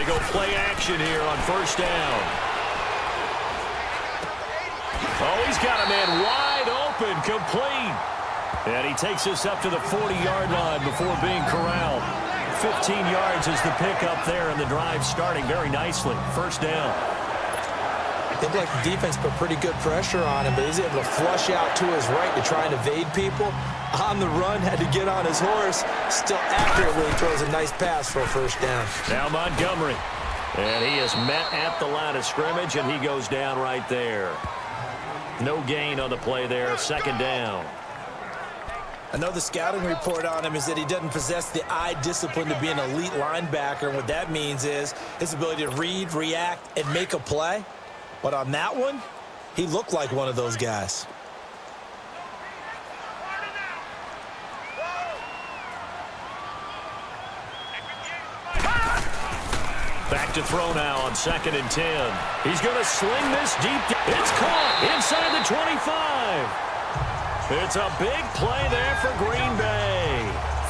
They go play action here on first down. Oh, he's got a man wide open, complete. And he takes us up to the 40-yard line before being corralled. 15 yards is the pickup there, and the drive starting very nicely. First down. Looked like the defense put pretty good pressure on him, but he's able to flush out to his right to try and evade people. On the run, had to get on his horse. Still accurately throws a nice pass for a first down. Now Montgomery. And he is met at the line of scrimmage, and he goes down right there. No gain on the play there. Second down. I know the scouting report on him is that he doesn't possess the eye discipline to be an elite linebacker. And what that means is his ability to read, react, and make a play. But on that one, he looked like one of those guys. Back to throw now on 2nd and 10. He's going to sling this deep. It's caught inside the 25. It's a big play there for Green Bay.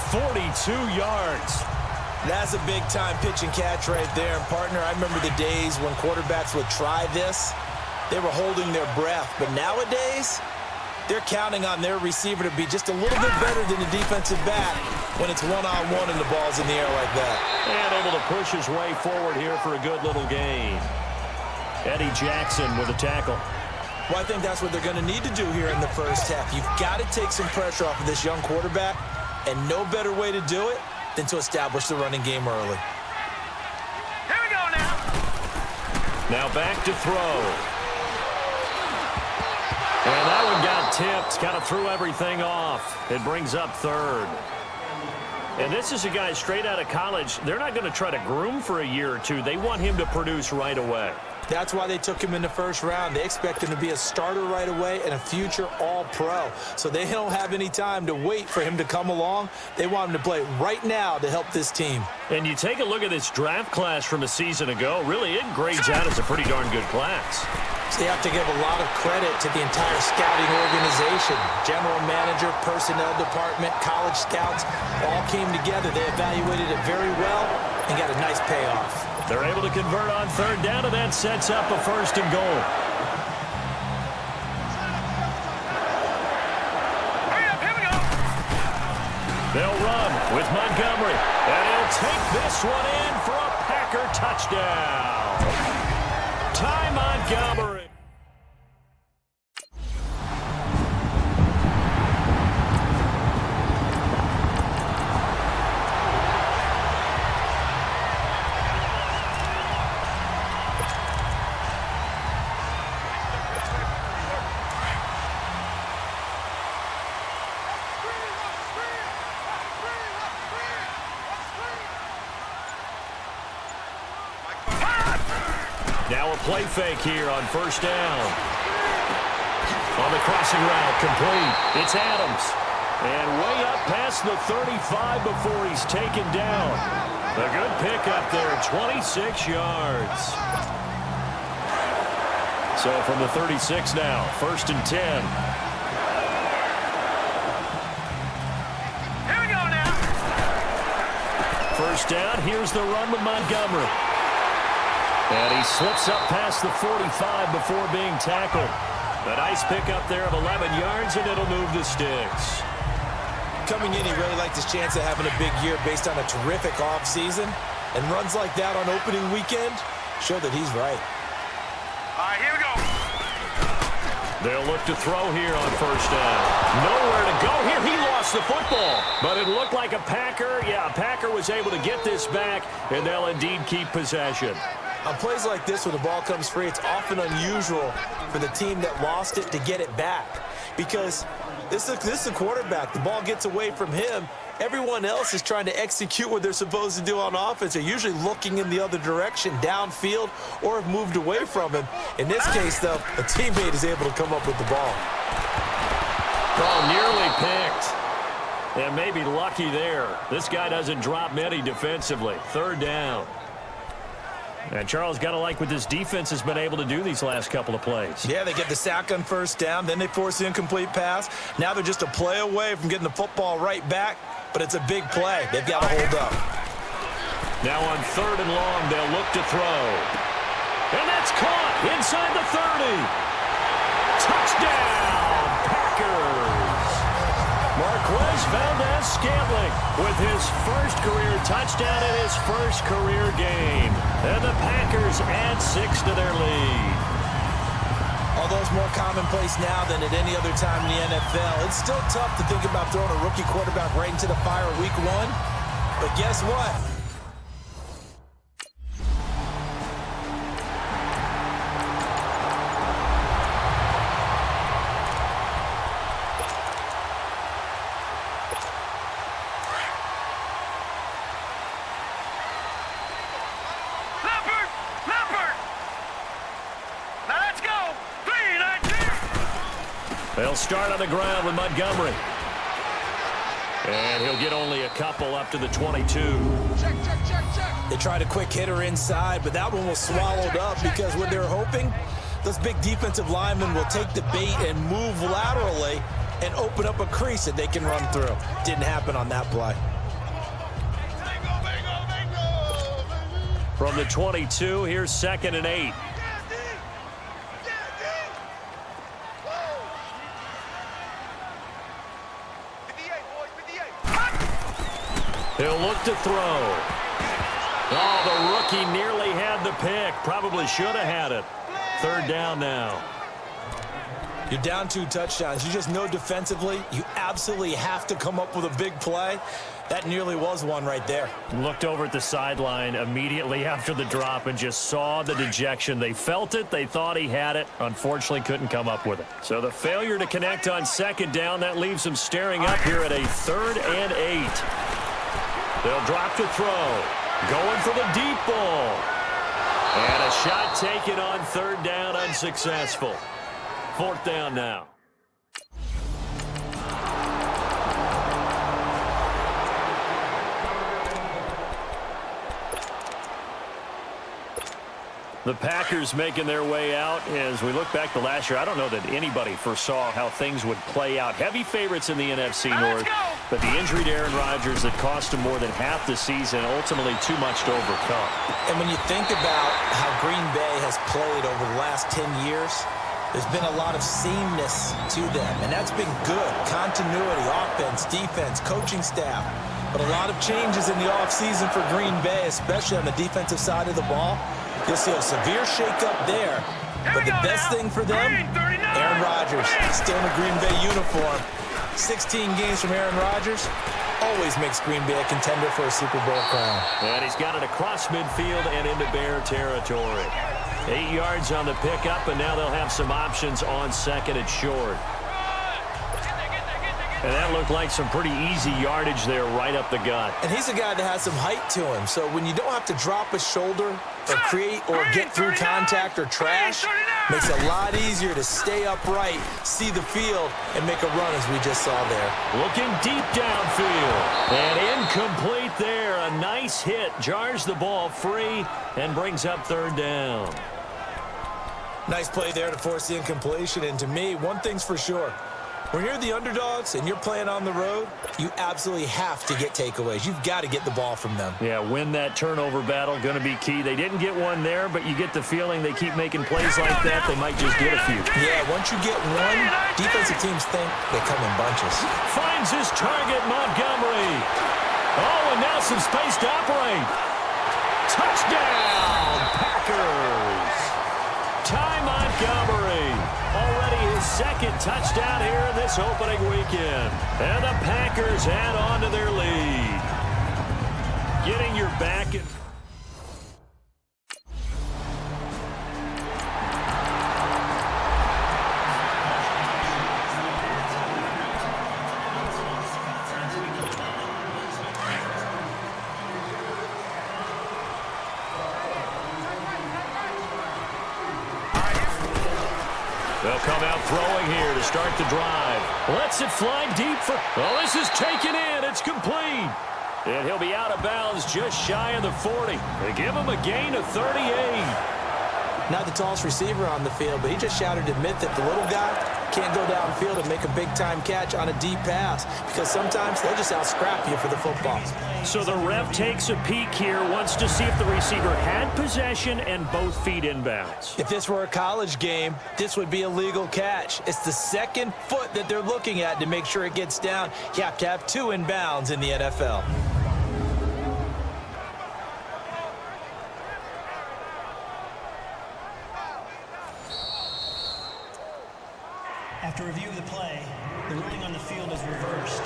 42 yards. That's a big-time pitch and catch right there. And, partner, I remember the days when quarterbacks would try this. They were holding their breath. But nowadays, they're counting on their receiver to be just a little bit better than the defensive back when it's one-on-one and the ball's in the air like that. And able to push his way forward here for a good little gain. Eddie Jackson with a tackle. Well, I think that's what they're going to need to do here in the first half. You've got to take some pressure off of this young quarterback, and no better way to do it than to establish the running game early. Here we go now. Now back to throw. And that one got tipped. Kind of threw everything off. It brings up third. And this is a guy straight out of college. They're not going to try to groom for a year or two. They want him to produce right away. That's why they took him in the first round. They expect him to be a starter right away and a future all-pro. So they don't have any time to wait for him to come along. They want him to play right now to help this team. And you take a look at this draft class from a season ago. Really, it grades out as a pretty darn good class. So you have to give a lot of credit to the entire scouting organization. General manager, personnel department, college scouts all came together. They evaluated it very well and got a nice payoff. They're able to convert on third down, and that sets up a 1st and goal. Hurry up, here we go. They'll run with Montgomery, and he'll take this one in for a Packer touchdown. Ty Montgomery. Now a play fake here on first down. On the crossing route, complete. It's Adams. And way up past the 35 before he's taken down. A good pickup there, 26 yards. So from the 36 now, 1st and 10. Here we go now. First down, here's the run with Montgomery. And he slips up past the 45 before being tackled. A nice pickup there of 11 yards, and it'll move the sticks. Coming in, he really liked his chance of having a big year based on a terrific offseason. And runs like that on opening weekend show that he's right. All right, here we go. They'll look to throw here on first down. Nowhere to go here. He lost the football. But it looked like a Packer. Yeah, a Packer was able to get this back, and they'll indeed keep possession. On plays like this, when the ball comes free, it's often unusual for the team that lost it to get it back. Because this is a quarterback. The ball gets away from him. Everyone else is trying to execute what they're supposed to do on offense. They're usually looking in the other direction, downfield, or have moved away from him. In this case, though, a teammate is able to come up with the ball. Oh, nearly picked. And maybe lucky there. This guy doesn't drop many defensively. Third down. And Charles, got to like what this defense has been able to do these last couple of plays. Yeah, they get the sack on first down, then they force the incomplete pass. Now they're just a play away from getting the football right back, but it's a big play. They've got to hold up. Now on 3rd and long, they'll look to throw. And that's caught inside the 30. Touchdown, Packers. Marquez Valdez-Scantling with his first career touchdown in his first career game. And the Packers add 6 to their lead. Although it's more commonplace now than at any other time in the NFL, it's still tough to think about throwing a rookie quarterback right into the fire week 1. But guess what? They'll start on the ground with Montgomery. And he'll get only a couple up to the 22. Check. They tried a quick hitter inside, but that one was swallowed up because what they're hoping, those big defensive linemen will take the bait and move laterally and open up a crease that they can run through. Didn't happen on that play. From the 22, here's 2nd and 8. He'll look to throw. Oh, the rookie nearly had the pick. Probably should have had it. 3rd down now. You're down 2 touchdowns. You just know defensively you absolutely have to come up with a big play. That nearly was one right there. Looked over at the sideline immediately after the drop and just saw the dejection. They felt it. They thought he had it. Unfortunately, couldn't come up with it. So the failure to connect on 2nd down, that leaves them staring up here at a 3rd and 8. They'll drop to throw. Going for the deep ball. And a shot taken on 3rd down, unsuccessful. 4th down now. The Packers making their way out. As we look back to last year, I don't know that anybody foresaw how things would play out. Heavy favorites in the NFC North, but the injury to Aaron Rodgers that cost him more than half the season, ultimately too much to overcome. And when you think about how Green Bay has played over the last 10 years, there's been a lot of sameness to them, and that's been good. Continuity, offense, defense, coaching staff. But a lot of changes in the offseason for Green Bay, especially on the defensive side of the ball. You'll see a severe shakeup there. But the best thing for them, Aaron Rodgers, still in a Green Bay uniform. 16 games from Aaron Rodgers always makes Green Bay a contender for a Super Bowl crown. And he's got it across midfield and into Bear territory. 8 yards on the pickup, and now they'll have some options on 2nd and short. And that looked like some pretty easy yardage there right up the gut. And he's a guy that has some height to him. So when you don't have to drop a shoulder or create or get through contact or trash, makes it a lot easier to stay upright, see the field, and make a run as we just saw there. Looking deep downfield. And incomplete there. A nice hit. Jars the ball free and brings up 3rd down. Nice play there to force the incompletion. And to me, one thing's for sure. When you're the underdogs and you're playing on the road, you absolutely have to get takeaways. You've got to get the ball from them. Yeah, win that turnover battle, going to be key. They didn't get one there, but you get the feeling they keep making plays like that, they might just get a few. Yeah, once you get one, defensive teams think they come in bunches. Finds his target, Montgomery. Oh, and now some space to operate. Touchdown, Packers. Ty Montgomery. Already his 2nd touchdown here in this opening weekend. And the Packers add on to their lead. Getting your back in. They'll come out throwing here to start the drive. Lets it fly deep for... Oh, this is taken in. It's complete. And he'll be out of bounds just shy of the 40. They give him a gain of 38. Not the tallest receiver on the field, but he just shouted to admit that the little guy can't go downfield and make a big-time catch on a deep pass because sometimes they'll just out-scrap you for the football. So the ref takes a peek here, wants to see if the receiver had possession and both feet inbounds. If this were a college game, this would be a legal catch. It's the second foot that they're looking at to make sure it gets down. You have to have 2 inbounds in the NFL. After review of the play, the ruling on the field is reversed.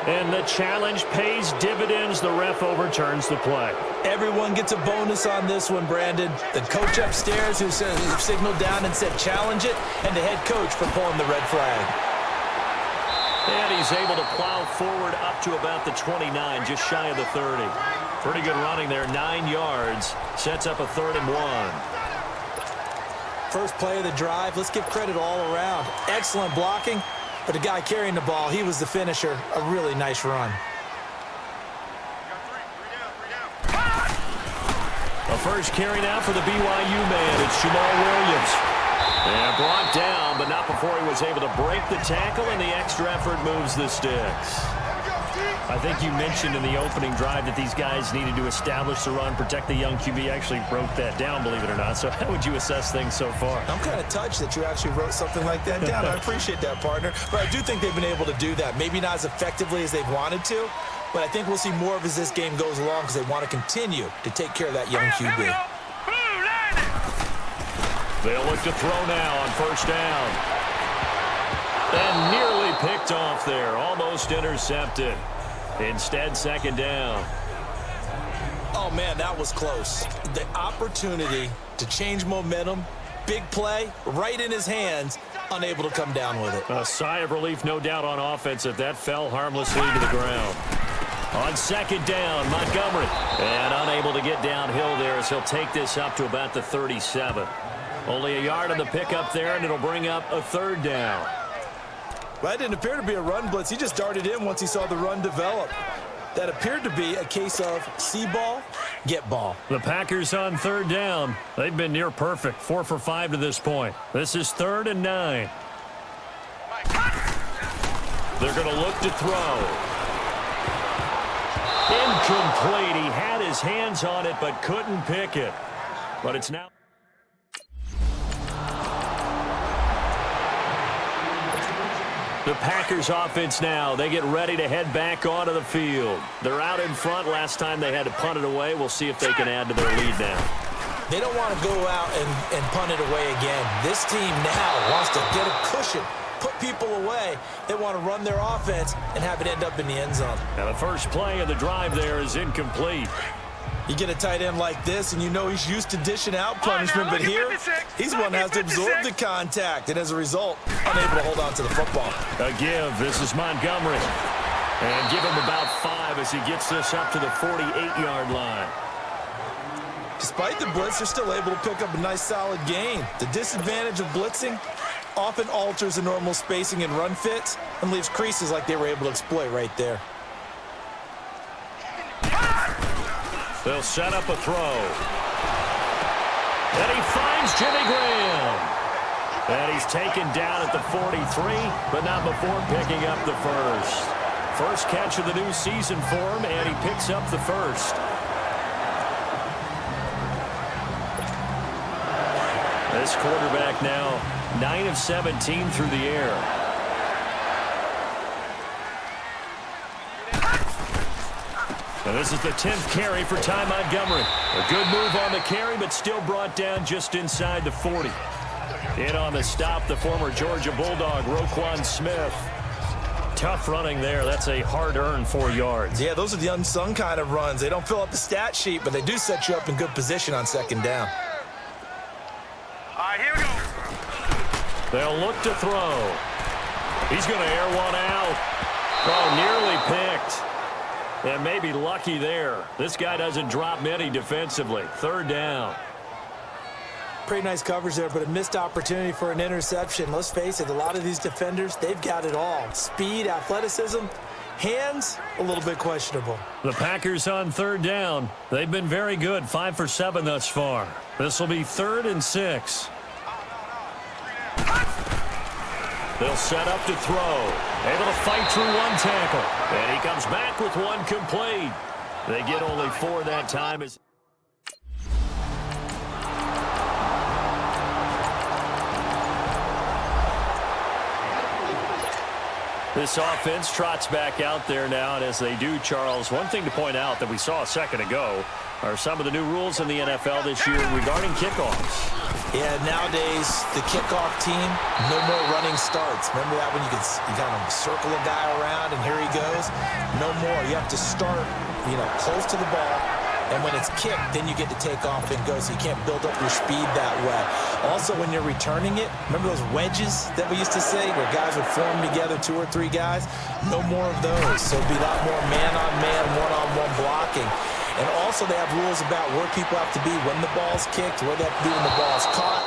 And the challenge pays dividends. The ref overturns the play. Everyone gets a bonus on this one, Brandon. The coach upstairs who signaled down and said challenge it, and the head coach for pulling the red flag. And he's able to plow forward up to about the 29, just shy of the 30. Pretty good running there, 9 yards. Sets up a 3rd and 1. First play of the drive, let's give credit all around. Excellent blocking, but the guy carrying the ball, he was the finisher. A really nice run. A first carry now for the BYU man. It's Jamal Williams. And brought down, but not before he was able to break the tackle, and the extra effort moves the sticks. I think you mentioned in the opening drive that these guys needed to establish the run, protect the young QB. Actually wrote that down, believe it or not. So how would you assess things so far? I'm kind of touched that you actually wrote something like that down. I appreciate that, partner. But I do think they've been able to do that. Maybe not as effectively as they've wanted to, but I think we'll see more of as this game goes along because they want to continue to take care of that young QB. They'll look to throw now on first down. And nearly picked off there. Almost intercepted. Instead, second down. Oh, man, that was close. The opportunity to change momentum, big play, right in his hands, unable to come down with it. A sigh of relief, no doubt, on offense if that fell harmlessly to the ground. On second down, Montgomery. And unable to get downhill there as he'll take this up to about the 37. Only a yard on the pickup there, and it'll bring up a 3rd down. Well, that didn't appear to be a run blitz. He just darted in once he saw the run develop. That appeared to be a case of see ball, get ball. The Packers on 3rd down. They've been near perfect, 4 for 5 to this point. This is 3rd and 9. They're going to look to throw. Incomplete. He had his hands on it but couldn't pick it. But it's now... The Packers offense now, they get ready to head back onto the field. They're out in front. Last time they had to punt it away. We'll see if they can add to their lead now. They don't want to go out and punt it away again. This team now wants to get a cushion, put people away. They want to run their offense and have it end up in the end zone. Now the first play of the drive there is incomplete. You get a tight end like this, and you know he's used to dishing out punishment, but here, he's the one that has to absorb the contact, and as a result, unable to hold on to the football. A give. This is Montgomery. And give him about 5 as he gets this up to the 48-yard line. Despite the blitz, they're still able to pick up a nice, solid gain. The disadvantage of blitzing often alters the normal spacing and run fits and leaves creases like they were able to exploit right there. They'll set up a throw. And he finds Jimmy Graham. And he's taken down at the 43, but not before picking up the first. First catch of the new season for him, and he picks up the first. This quarterback now 9 of 17 through the air. And this is the 10th carry for Ty Montgomery. A good move on the carry, but still brought down just inside the 40. In on the stop, the former Georgia Bulldog, Roquan Smith. Tough running there. That's a hard-earned 4 yards. Yeah, those are the unsung kind of runs. They don't fill up the stat sheet, but they do set you up in good position on second down. All right, here we go. They'll look to throw. He's going to air one out. Oh, nearly picked. And maybe lucky there. This guy doesn't drop many defensively. 3rd down. Pretty nice coverage there, but a missed opportunity for an interception. Let's face it, a lot of these defenders, they've got it all. Speed, athleticism, hands, a little bit questionable. The Packers on 3rd down. They've been very good, 5 for 7 thus far. This will be 3rd and 6. They'll set up to throw. Able to fight through one tackle. And he comes back with one complete. They get only 4 that time. This offense trots back out there now, and as they do, Charles, one thing to point out that we saw a second ago are some of the new rules in the NFL this year regarding kickoffs. Yeah, nowadays, the kickoff team, no more running starts. Remember that when you kind of circle a guy around and here he goes? No more. You have to start, close to the ball. And when it's kicked, then you get to take off and go, so you can't build up your speed that way. Also, when you're returning it, remember those wedges that we used to say where guys would form together, 2 or 3 guys? No more of those. So it'd be a lot more man-on-man, one-on-one blocking. And also they have rules about where people have to be when the ball's kicked, where they have to be when the ball's caught.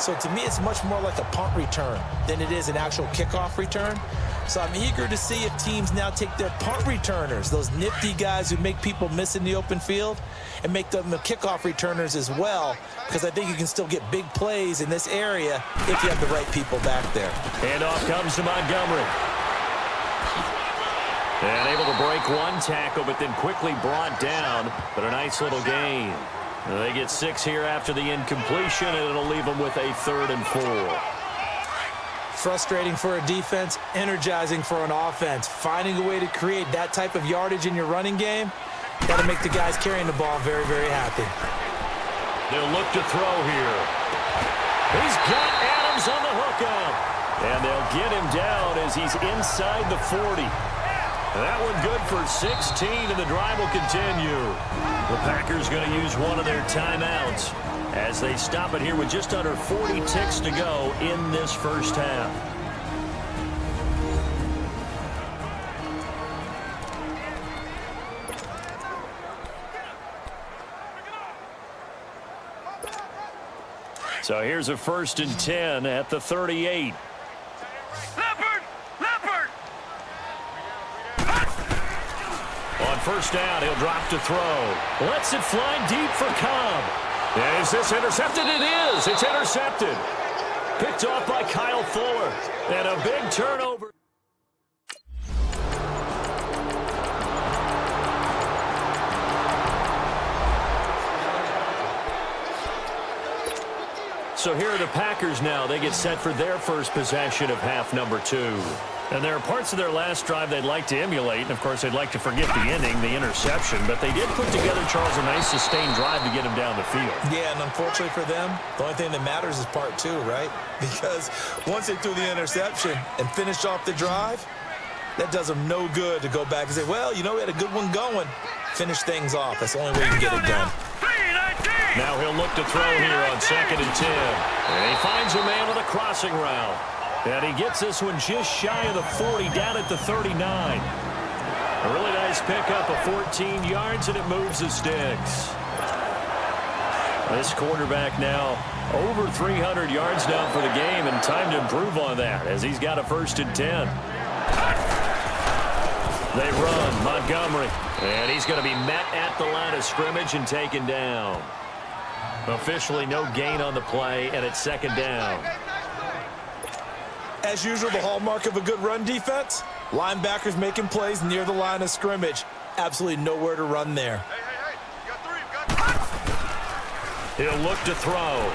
So to me, it's much more like a punt return than it is an actual kickoff return. So I'm eager to see if teams now take their punt returners, those nifty guys who make people miss in the open field, and make them the kickoff returners as well, because I think you can still get big plays in this area if you have the right people back there. Handoff comes to Montgomery. And able to break one tackle, but then quickly brought down. But a nice little gain. They get 6 here after the incompletion, and it'll leave them with a 3rd and 4. Frustrating for a defense, energizing for an offense. Finding a way to create that type of yardage in your running game, got to make the guys carrying the ball very, very happy. They'll look to throw here. He's got Adams on the hookup. And they'll get him down as he's inside the 40. That one good for 16, and the drive will continue. The Packers going to use one of their timeouts as they stop it here with just under 40 ticks to go in this first half. So here's a 1st and 10 at the 38. On 1st down, he'll drop to throw. Lets it fly deep for Cobb. Is this intercepted? It is. It's intercepted. Picked off by Kyle Fuller. And a big turnover. So here are the Packers now. They get set for their first possession of half number 2. And there are parts of their last drive they'd like to emulate. And, of course, they'd like to forget the inning, the interception. But they did put together, Charles, a nice sustained drive to get him down the field. Yeah, and unfortunately for them, the only thing that matters is part 2, right? Because once they threw the interception and finished off the drive, that does them no good to go back and say, well, we had a good one going. Finish things off. That's the only way you can get it done. Now he'll look to throw here on 2nd and 10. And he finds a man on a crossing route. And he gets this one just shy of the 40, down at the 39. A really nice pickup of 14 yards, and it moves the sticks. This quarterback now over 300 yards down for the game, and time to improve on that as he's got a 1st and 10. They run Montgomery, and he's going to be met at the line of scrimmage and taken down. Officially no gain on the play, and it's 2nd down. As usual, the hallmark of a good run defense, linebackers making plays near the line of scrimmage. Absolutely nowhere to run there. Hey, you got 3. He'll look to throw.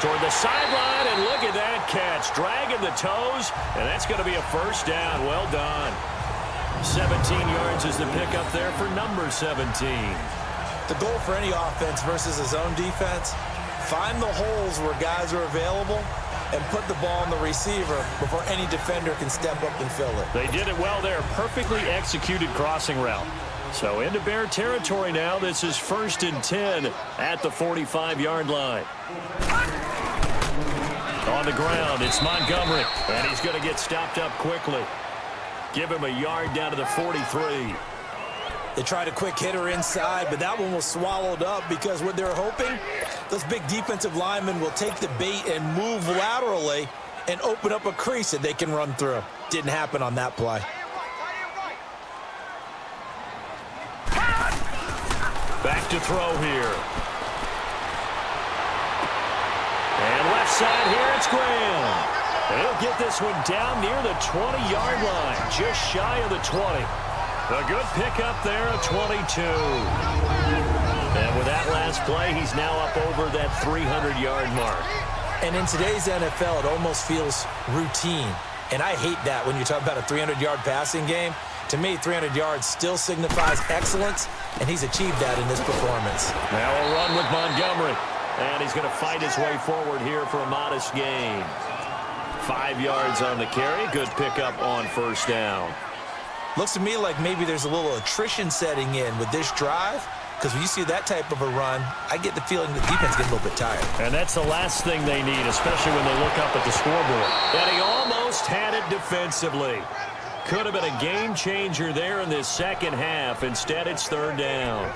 Toward the sideline, and look at that catch. Dragging the toes, and that's going to be a 1st down. Well done. 17 yards is the pickup there for number 17. The goal for any offense versus a zone defense, find the holes where guys are available and put the ball on the receiver before any defender can step up and fill it. They did it well there. Perfectly executed crossing route. So into Bear territory now. This is 1st and 10 at the 45-yard line. On the ground, it's Montgomery, and he's going to get stopped up quickly. Give him a yard down to the 43. They tried a quick hitter inside, but that one was swallowed up because what they're hoping, those big defensive linemen will take the bait and move laterally and open up a crease that they can run through. Didn't happen on that play. Back to throw here. And left side here, it's Graham. He'll get this one down near the 20-yard line, just shy of the 20. A good pickup there, a 22. And with that last play, he's now up over that 300-yard mark. And in today's NFL, it almost feels routine. And I hate that when you talk about a 300-yard passing game. To me, 300 yards still signifies excellence, and he's achieved that in this performance. Now a run with Montgomery. And he's going to fight his way forward here for a modest gain. 5 yards on the carry. Good pickup on first down. Looks to me like maybe there's a little attrition setting in with this drive, because when you see that type of a run, I get the feeling the defense gets a little bit tired. And that's the last thing they need, especially when they look up at the scoreboard. And he almost had it defensively. Could have been a game changer there in this second half. Instead, it's third down.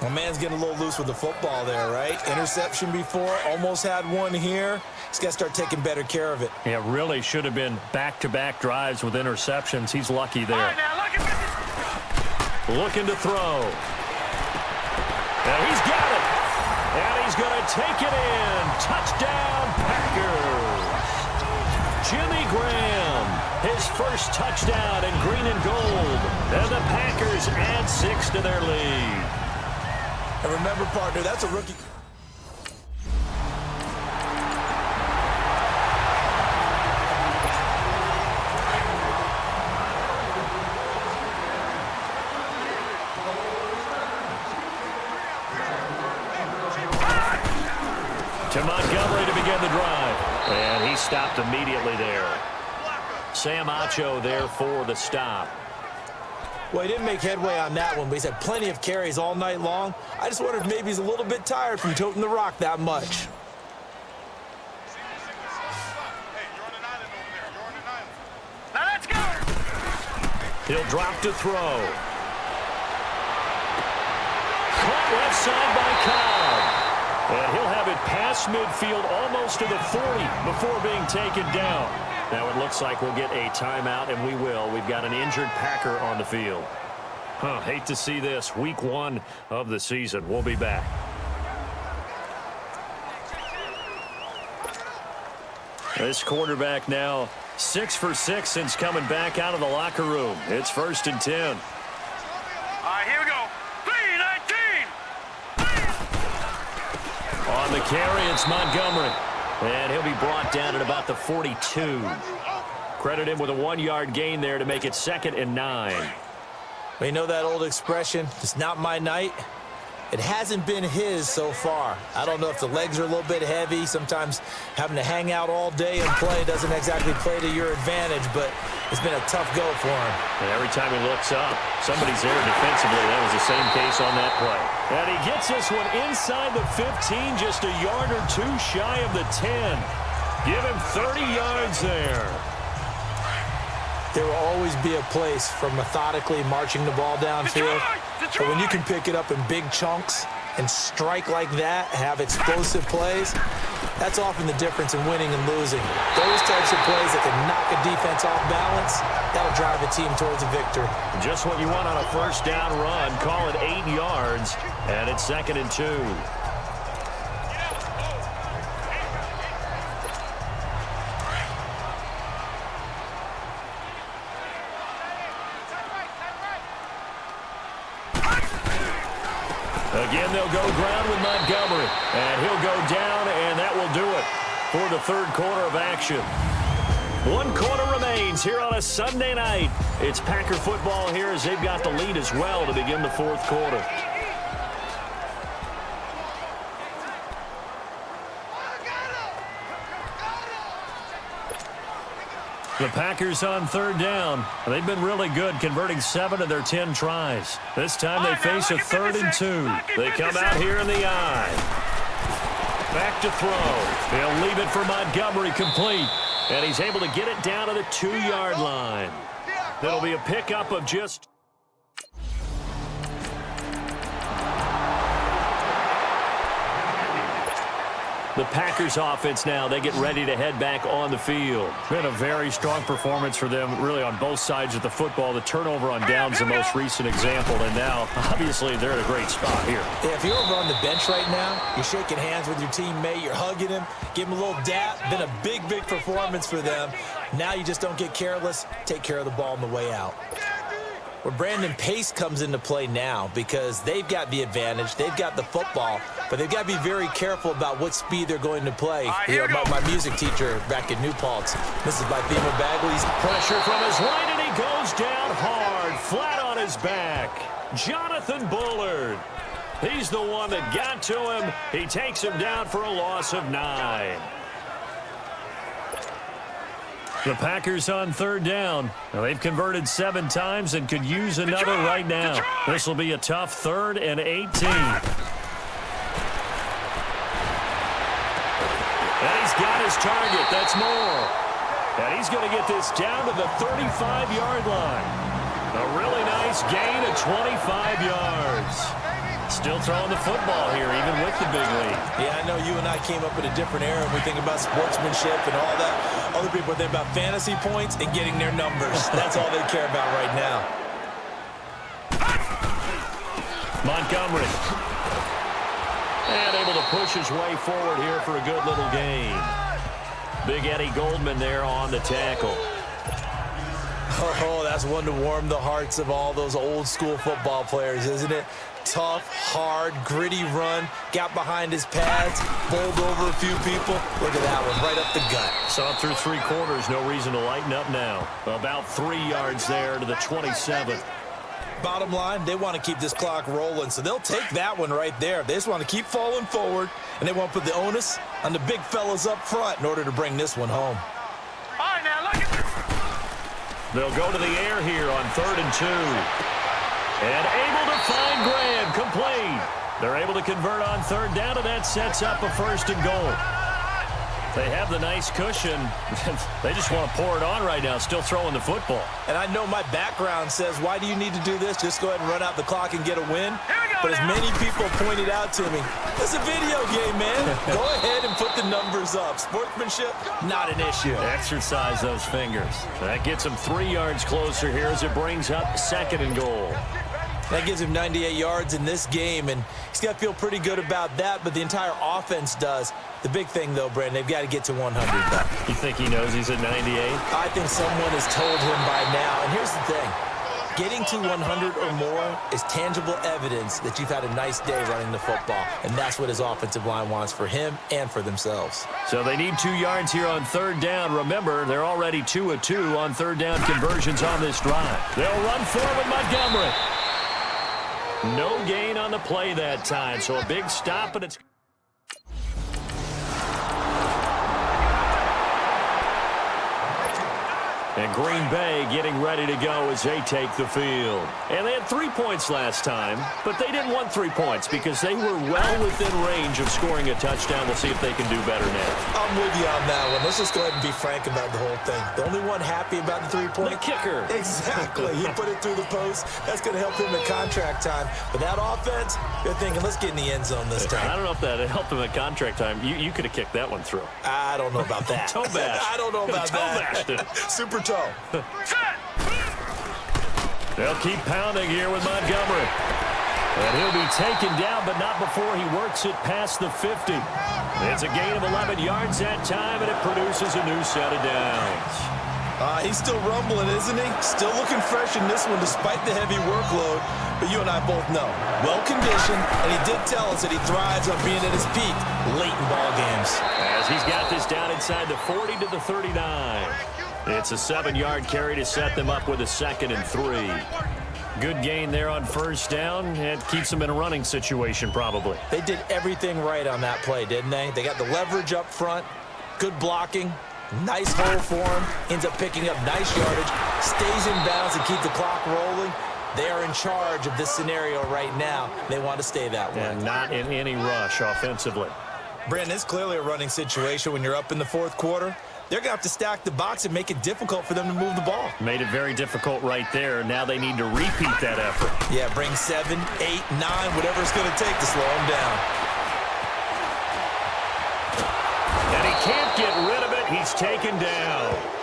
Well, man's getting a little loose with the football there, right? Interception before, almost had one here. He's got to start taking better care of it. Yeah, really should have been back-to-back drives with interceptions. He's lucky there. Looking to throw. And he's got it. And he's going to take it in. Touchdown, Packers. Jimmy Graham, his first touchdown in green and gold. And the Packers add 6 to their lead. And remember, partner, that's a rookie. To Montgomery to begin the drive. And he stopped immediately there. Sam Acho there for the stop. Well, he didn't make headway on that one, but he's had plenty of carries all night long. I just wonder if maybe he's a little bit tired from toting the rock that much. Now let's go. He'll drop to throw. Caught left side by Cobb. And he'll have it past midfield almost to the 40 before being taken down. Now it looks like we'll get a timeout, and we will. We've got an injured Packer on the field. Hate to see this. Week 1 of the season. We'll be back. This quarterback now 6 for 6 since coming back out of the locker room. It's 1st and 10. All right, here we go. 3-19. On the carry, it's Montgomery. And he'll be brought down at about the 42. Credit him with a 1-yard gain there to make it 2nd and 9. Well, you know that old expression, it's not my night? It hasn't been his so far. I don't know if the legs are a little bit heavy. Sometimes having to hang out all day and play doesn't exactly play to your advantage, but it's been a tough go for him. And every time he looks up, somebody's there defensively. That was the same case on that play. And he gets this one inside the 15, just a yard or 2 shy of the 10. Give him 30 yards there. There will always be a place for methodically marching the ball downfield. But when you can pick it up in big chunks and strike like that, have explosive plays, that's often the difference in winning and losing. Those types of plays that can knock a defense off balance, that'll drive a team towards a victory. Just what you want on a first down run. Call it 8 yards, and it's 2nd and 2. Again, they'll go ground with Montgomery. And he'll go down, and that will do it for the 3rd quarter of action. 1 quarter remains here on a Sunday night. It's Packer football here as they've got the lead as well to begin the 4th quarter. The Packers on 3rd down. They've been really good, converting 7 of their 10 tries. This time they face a 3rd and 2. They come out here in the eye. Back to throw. He'll leave it for Montgomery complete. And he's able to get it down to the 2-yard line. That'll be a pickup of just... The Packers offense now, they get ready to head back on the field. Been a very strong performance for them, really on both sides of the football. The turnover on downs the most recent example, and now, obviously, they're in a great spot here. Yeah, if you're over on the bench right now, you're shaking hands with your teammate, you're hugging him, give him a little dap. Been a big, big performance for them. Now you just don't get careless. Take care of the ball on the way out. Where Brandon, pace comes into play now because they've got the advantage. They've got the football, but they've got to be very careful about what speed they're going to play. You know, my music teacher back in New Paltz, Mrs. Bythema Bagley's. Pressure from his right, and he goes down hard, flat on his back. Jonathan Bullard. He's the one that got to him. He takes him down for a loss of 9. The Packers on third down. Now, they've converted 7 times and could use another right now. This will be a tough 3rd and 18. And he's got his target. That's more. And he's going to get this down to the 35-yard line. A really nice gain of 25 yards. Still throwing the football here, even with the big lead. Yeah, I know you and I came up in a different era, and we think about sportsmanship and all that. Other people think about fantasy points and getting their numbers. That's all they care about right now. Montgomery. And able to push his way forward here for a good little gain. Big Eddie Goldman there on the tackle. Oh, that's one to warm the hearts of all those old school football players, isn't it? Tough, hard, gritty run, got behind his pads, bowled over a few people. Look at that one, right up the gut. Saw through 3 quarters, no reason to lighten up now. About 3 yards there to the 27. Bottom line, they want to keep this clock rolling, so they'll take that one right there. They just want to keep falling forward, and they want to put the onus on the big fellas up front in order to bring this one home. All right, now look at this. They'll go to the air here on 3rd and 2. And able to find Graham, complete. They're able to convert on 3rd down, and that sets up a 1st and goal. They have the nice cushion. They just want to pour it on right now, still throwing the football. And I know my background says, why do you need to do this? Just go ahead and run out the clock and get a win. But as many people pointed out to me, it's a video game, man. Go ahead and put the numbers up. Sportsmanship, not an issue. Exercise those fingers. That gets him 3 yards closer here as it brings up 2nd and goal. That gives him 98 yards in this game, and he's got to feel pretty good about that, but the entire offense does. The big thing, though, Brandon, they've got to get to 100, though. You think he knows he's at 98? I think someone has told him by now, and here's the thing. Getting to 100 or more is tangible evidence that you've had a nice day running the football, and that's what his offensive line wants for him and for themselves. So they need 2 yards here on 3rd down. Remember, they're already 2 of 2 on 3rd down conversions on this drive. They'll run forward Montgomery. No gain on the play that time, so a big stop, and it's... And Green Bay getting ready to go as they take the field. And they had 3 points last time, but they didn't want 3 points because they were well within range of scoring a touchdown. We'll see if they can do better now. I'm with you on that one. Let's just go ahead and be frank about the whole thing. The only one happy about the 3-point? The kicker. Exactly. He put it through the post. That's going to help him at contract time. But that offense, you're thinking, let's get in the end zone this time. I don't know if that helped him at contract time. You could have kicked that one through. I don't know about that. Toe bash. I don't know about that. Toe bashed it. Super toe. They'll keep pounding here with Montgomery. And he'll be taken down, but not before he works it past the 50. It's a gain of 11 yards that time, and it produces a new set of downs. He's still rumbling, isn't he? Still looking fresh in this one despite the heavy workload. But you and I both know, well-conditioned, and he did tell us that he thrives on being at his peak late in ball games. As he's got this down inside the 40 to the 39. It's a 7-yard carry to set them up with a 2nd and 3. Good gain there on 1st down. It keeps them in a running situation probably. They did everything right on that play, didn't they? They got the leverage up front, good blocking, nice hole for him, ends up picking up nice yardage, stays in bounds and keep the clock rolling. They are in charge of this scenario right now. They want to stay that way. And not in any rush offensively. Brandon, it's clearly a running situation when you're up in the 4th quarter. They're going to have to stack the box and make it difficult for them to move the ball. Made it very difficult right there. Now they need to repeat that effort. Yeah, bring 7, 8, 9, whatever it's going to take to slow them down. can't get rid of it. He's taken down.